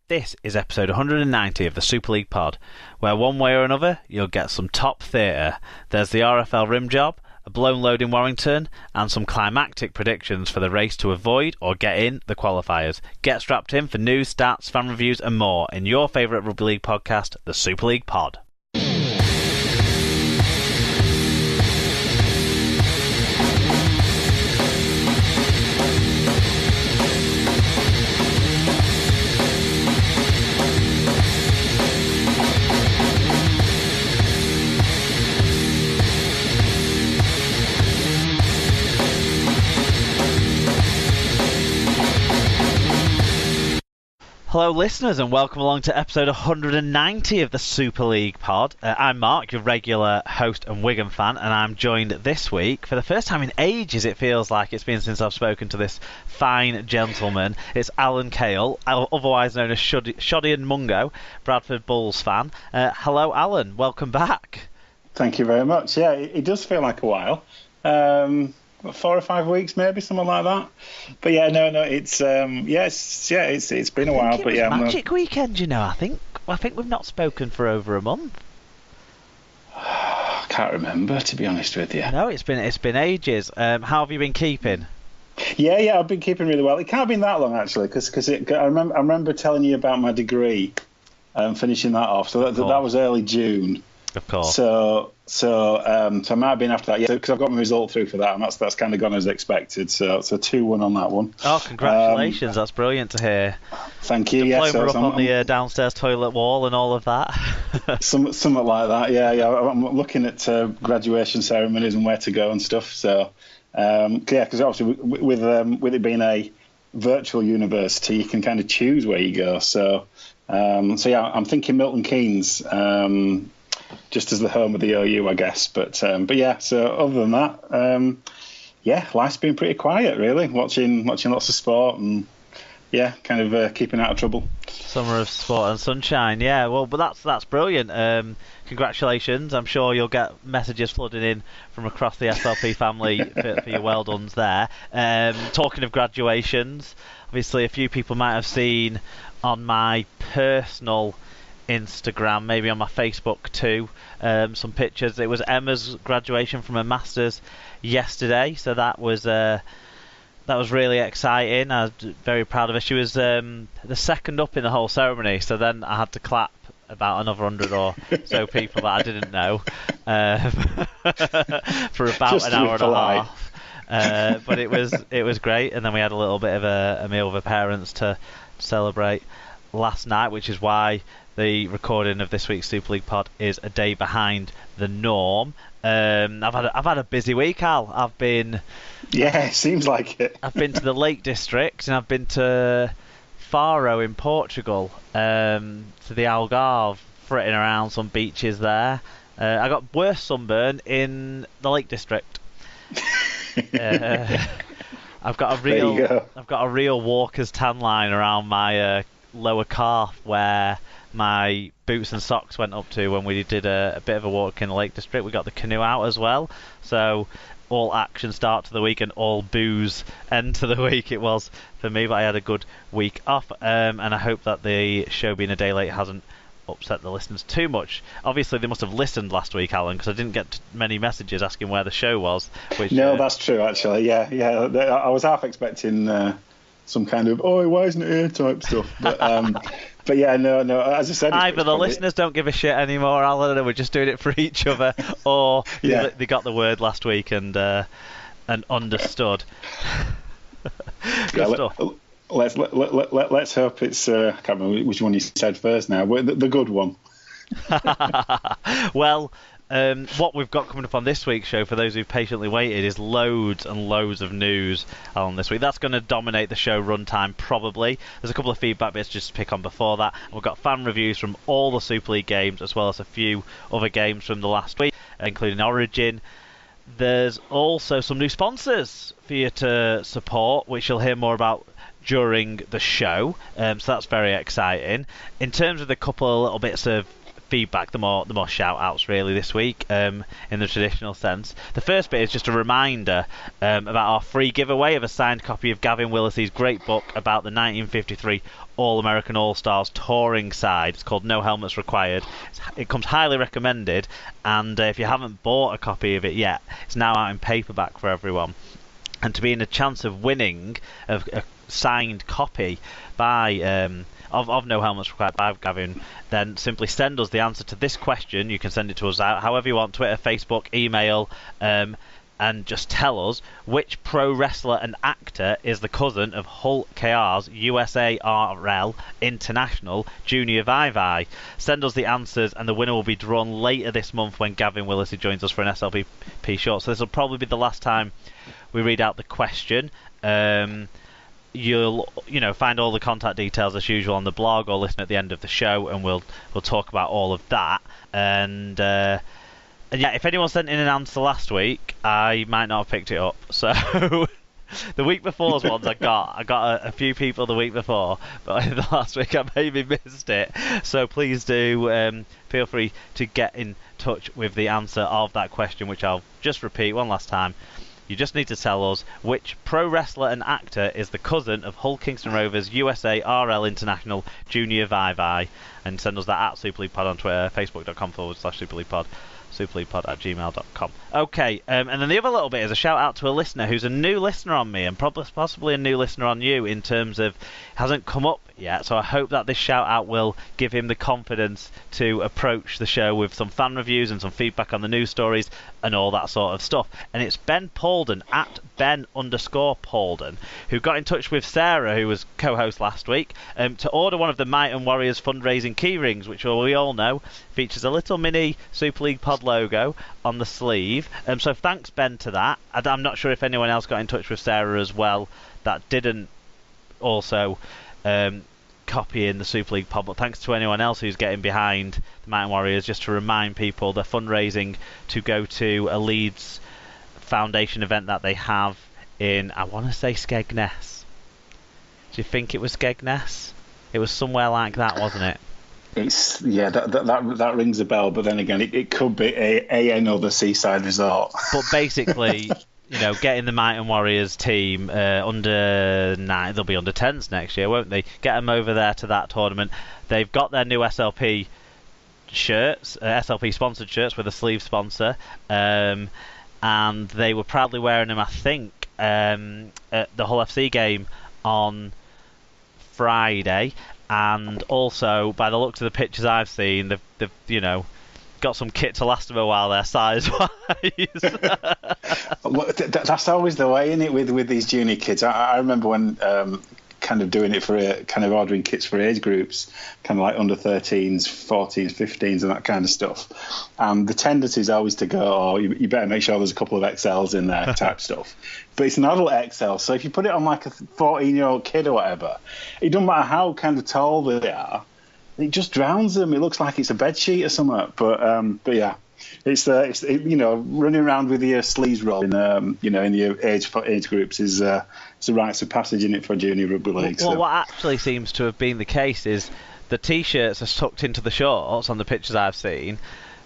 This is episode 190 of the Super League Pod, where one way or another you'll get some top theatre. There's the RFL rim job, a blown load in Warrington, and some climactic predictions for the race to avoid or get in the qualifiers. Get strapped in for news, stats, fan reviews and more in your favourite rugby league podcast, the Super League Pod. Hello listeners and welcome along to episode 190 of the Super League Pod. I'm Mark, your regular host and Wigan fan, and I'm joined this week, for the first time in ages it feels like it's been since I've spoken to this fine gentleman. It's Alan Cale, otherwise known as Shoddy and Mungo, Bradford Bulls fan. Hello Alan, welcome back. Thank you very much. Yeah, it does feel like a while. 4 or 5 weeks, maybe something like that. But yeah, no, it's it's been a while. But yeah, Magic Weekend, you know. I think we've not spoken for over a month. I can't remember, to be honest with you. No, it's been ages. How have you been keeping? Yeah, I've been keeping really well. It can't have been that long actually, because I remember telling you about my degree, finishing that off. So that was early June. Of course. So I might have been after that, yeah, because I've got my result through for that, and that's kind of gone as expected. So 2-1 on that one. Oh, congratulations! That's brilliant to hear. Thank you. Diploma up on the downstairs toilet wall and all of that. Something like that. Yeah. I'm looking at graduation ceremonies and where to go and stuff. So because obviously with it being a virtual university, you can kind of choose where you go. So yeah, I'm thinking Milton Keynes. Just as the home of the OU, I guess. But yeah, so other than that, life's been pretty quiet, really. Watching lots of sport and, yeah, kind of keeping out of trouble. Summer of sport and sunshine, yeah. Well, but that's brilliant. Congratulations. I'm sure you'll get messages flooding in from across the SLP family for your well dones there. Talking of graduations, obviously a few people might have seen on my personal Instagram, maybe on my Facebook too, some pictures. It was Emma's graduation from her masters yesterday, so that was really exciting. I was very proud of her. She was the second up in the whole ceremony, so then I had to clap about another 100 or so people that I didn't know for about just an hour and a half. But it was great, and then we had a little bit of a meal with her parents to celebrate last night, which is why the recording of this week's Super League Pod is a day behind the norm. I've had a busy week, Al. It seems like it. I've been to the Lake District and I've been to Faro in Portugal, to the Algarve, fritting around some beaches there. I got worse sunburn in the Lake District. I've got a real walker's tan line around my lower calf where my boots and socks went up to when we did a bit of a walk in the Lake District. We got the canoe out as well, so all action start to the week and all booze end to the week it was for me, but I had a good week off, and I hope that the show being a day late hasn't upset the listeners too much. Obviously they must have listened last week, Alan, because I didn't get many messages asking where the show was. No, that's true actually. Yeah, I was half expecting some kind of why isn't it here type stuff, but yeah, no. As I said, either the listeners don't give a shit anymore, Alan, and we're just doing it for each other, or they got the word last week and understood. Good stuff. Let's hope it's. I can't remember which one you said first now, but the good one. Well. What we've got coming up on this week's show, for those who've patiently waited, is loads and loads of news on this week. That's going to dominate the show runtime, probably. There's a couple of feedback bits just to pick on before that. We've got fan reviews from all the Super League games, as well as a few other games from the last week, including Origin. There's also some new sponsors for you to support, which you'll hear more about during the show. So that's very exciting. In terms of the couple of little bits of feedback, the more shout outs really this week, in the traditional sense. The first bit is just a reminder about our free giveaway of a signed copy of Gavin Willis's great book about the 1953 All-American All-Stars touring side. It's called No Helmets Required. It comes highly recommended, and if you haven't bought a copy of it yet, it's now out in paperback for everyone. And to be in a chance of winning a signed copy by of No Helmets Required by Gavin, then simply send us the answer to this question. You can send it to us out however you want, Twitter, Facebook, email, and just tell us which pro wrestler and actor is the cousin of Hulk KR's USARL International Junior Vivi. Send us the answers, and the winner will be drawn later this month when Gavin Willis joins us for an SLP short. So this will probably be the last time we read out the question. You'll find all the contact details as usual on the blog, or listen at the end of the show, and we'll talk about all of that. And yeah, if anyone sent in an answer last week, I might not have picked it up. So the week before's ones I got a few people the week before, but the last week I maybe missed it. So please do feel free to get in touch with the answer of that question, which I'll just repeat one last time. You just need to tell us which pro wrestler and actor is the cousin of Hull Kingston Rovers USA RL International Junior Vivi, and send us that at Super League Pod on Twitter, facebook.com/Super League Pod, superleaguepod@gmail.com. Okay, and then the other little bit is a shout out to a listener who's a new listener on me, and possibly a new listener on you, in terms of hasn't come up yet, so I hope that this shout out will give him the confidence to approach the show with some fan reviews and some feedback on the news stories and all that sort of stuff. And it's Ben Paulden at Ben_Paulden, who got in touch with Sarah, who was co-host last week, to order one of the Might and Warriors fundraising key rings, which we all know features a little mini Super League Pod logo on the sleeve. So thanks, Ben, to that. I'm not sure if anyone else got in touch with Sarah as well that didn't also copy in the Super League Pod, but thanks to anyone else who's getting behind the Mountain Warriors. Just to remind people, they're fundraising to go to a Leeds Foundation event that they have in, I want to say, Skegness. Do you think it was Skegness? It was somewhere like that, wasn't it? It's that rings a bell, but then again, it could be another seaside resort. But basically, getting the Might and Warriors team under 9, they'll be under 10s next year, won't they? Get them over there to that tournament. They've got their new SLP shirts, SLP sponsored shirts with a sleeve sponsor, and they were proudly wearing them, I think, at the Hull FC game on Friday. And also, by the looks of the pictures I've seen, they've got some kit to last them a while there, size-wise. That's always the way, isn't it, with these junior kids? I remember when kind of doing it for kind of ordering kits for age groups, kind of like under 13s, 14s, 15s, and that kind of stuff. And the tendency is always to go, oh, you better make sure there's a couple of XLs in there type stuff. But it's an adult XL, so if you put it on like a 14-year-old kid or whatever, it doesn't matter how kind of tall they are, it just drowns them. It looks like it's a bed sheet or something. But yeah, it's running around with your sleeves rolling, in your age groups is it's a rites of passage in it for junior rugby league. Well, what actually seems to have been the case is the t-shirts are tucked into the shorts on the pictures I've seen,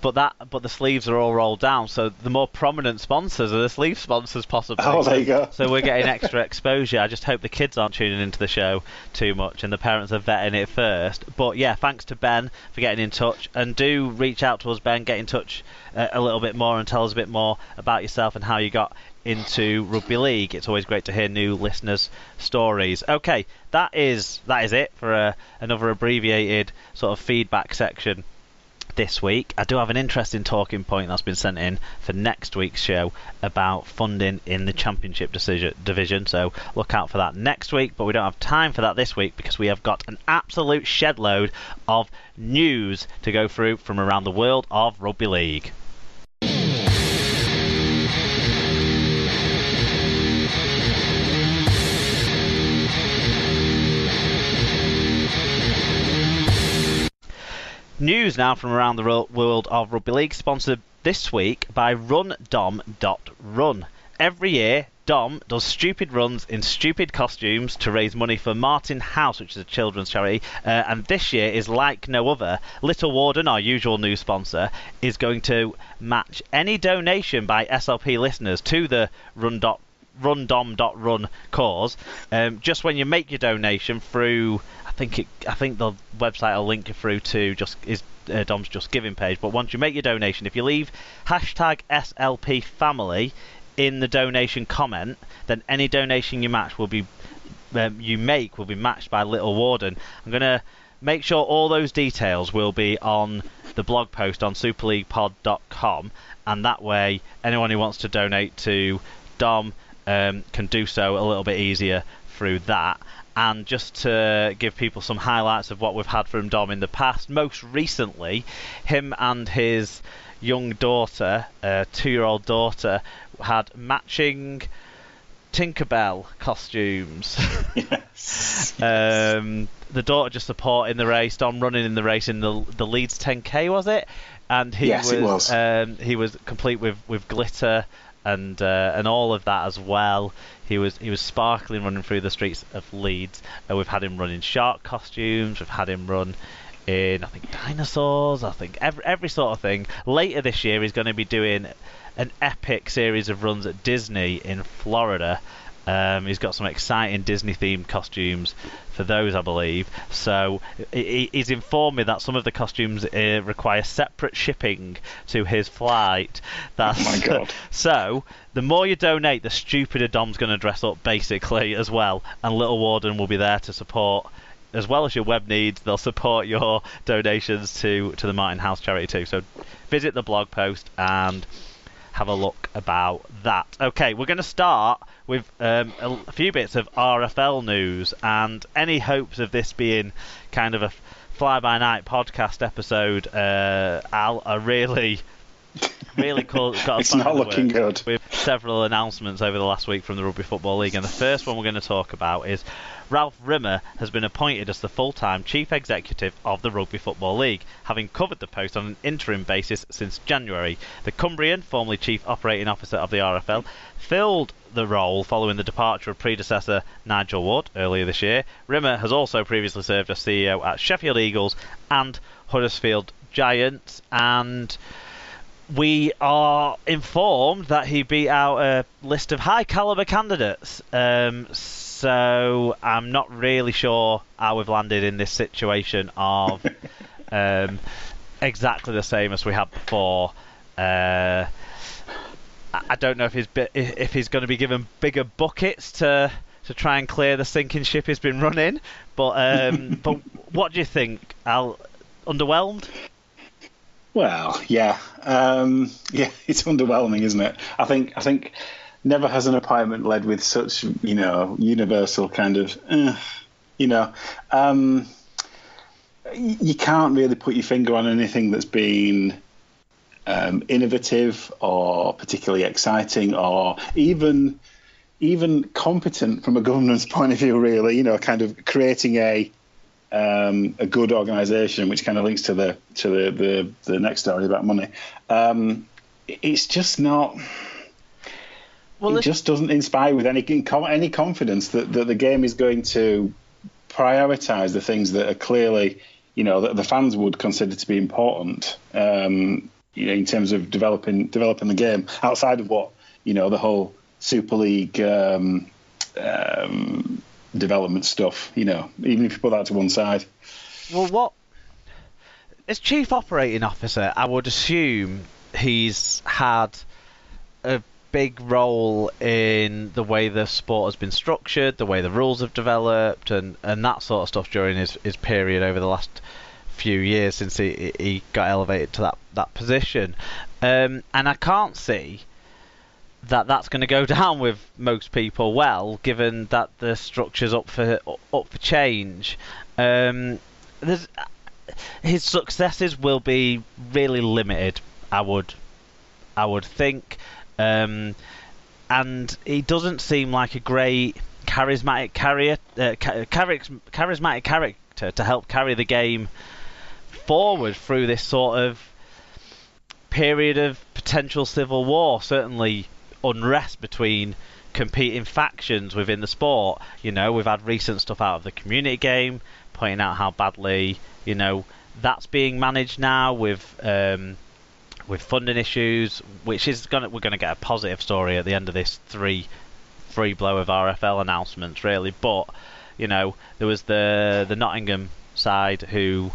but the sleeves are all rolled down. So the more prominent sponsors are the sleeve sponsors, possibly. Oh, there you go. So we're getting extra exposure. I just hope the kids aren't tuning into the show too much and the parents are vetting it first. But yeah, thanks to Ben for getting in touch, and do reach out to us, Ben. Get in touch a little bit more and tell us a bit more about yourself and how you got into rugby league. It's always great to hear new listeners' stories. Okay, that is it for another abbreviated sort of feedback section this week. I do have an interesting talking point that's been sent in for next week's show about funding in the Championship division, so look out for that next week. But we don't have time for that this week because we have got an absolute shed load of news to go through from around the world of rugby league. News now from around the world of rugby league, sponsored this week by RunDom.Run. Every year, Dom does stupid runs in stupid costumes to raise money for Martin House, which is a children's charity, and this year is like no other. Little Warden, our usual new sponsor, is going to match any donation by SLP listeners to the rundom.run cause. Just when you make your donation through, I think the website will link you through to Dom's Just Giving page. But once you make your donation, if you leave hashtag SLP family in the donation comment, then any donation you make will be matched by Little Warden. I'm going to make sure all those details will be on the blog post on superleaguepod.com, and that way anyone who wants to donate to Dom can do so a little bit easier through that. And just to give people some highlights of what we've had from Dom in the past, most recently, him and his young daughter, 2-year-old daughter, had matching Tinkerbell costumes. Yes. The daughter just supporting the race, Dom running in the race in the Leeds 10K, was it? And he was. He was complete with glitter and all of that as well. He was sparkling running through the streets of Leeds. We've had him run in shark costumes. We've had him run in, I think, dinosaurs. I think every sort of thing. Later this year, he's going to be doing an epic series of runs at Disney in Florida. He's got some exciting Disney-themed costumes for those, I believe. So he's informed me that some of the costumes require separate shipping to his flight. Oh my God. So the more you donate, the stupider Dom's going to dress up, basically, as well. And Little Warden will be there to support, as well as your web needs. They'll support your donations to the Martin House charity too. So visit the blog post and have a look about that. Okay, we're going to start with a few bits of RFL news, and any hopes of this being kind of a fly-by-night podcast episode, Al, are really cool. It's not looking good. With several announcements over the last week from the Rugby Football League, and the first one we're going to talk about is Ralph Rimmer has been appointed as the full-time Chief Executive of the Rugby Football League, having covered the post on an interim basis since January. The Cumbrian, formerly Chief Operating Officer of the RFL, filled the role following the departure of predecessor Nigel Wood earlier this year. Rimmer has also previously served as CEO at Sheffield Eagles and Huddersfield Giants, and we are informed that he beat out a list of high-caliber candidates. So I'm not really sure how we've landed in this situation of exactly the same as we had before. I don't know if he's going to be given bigger buckets to try and clear the sinking ship he's been running. But what do you think, Al? Underwhelmed? Well, yeah, it's underwhelming, isn't it? I think never has an appointment led with such, universal kind of, you can't really put your finger on anything that's been innovative or particularly exciting or even competent from a governance point of view, really, kind of creating a good organisation, which kind of links to the next story about money. It's just not. Well, it just doesn't inspire with any confidence that the game is going to prioritise the things that are clearly, that the fans would consider to be important. In terms of developing the game outside of what the whole Super League development stuff. Even if you put that to one side. Well, what as Chief Operating Officer, I would assume he's had a big role in the way the sport has been structured, the way the rules have developed, and that sort of stuff during his period over the last few years since he got elevated to that position. And I can't see that's going to go down with most people well, given that the structure's up for change. His successes will be really limited, I would think. And he doesn't seem like a great charismatic character to help carry the game forward through this sort of period of potential civil war, certainly unrest between competing factions within the sport. We've had recent stuff out of the community game pointing out how badly that's being managed now with funding issues, which is we're gonna get a positive story at the end of this three blow of RFL announcements, really. But there was the Nottingham side who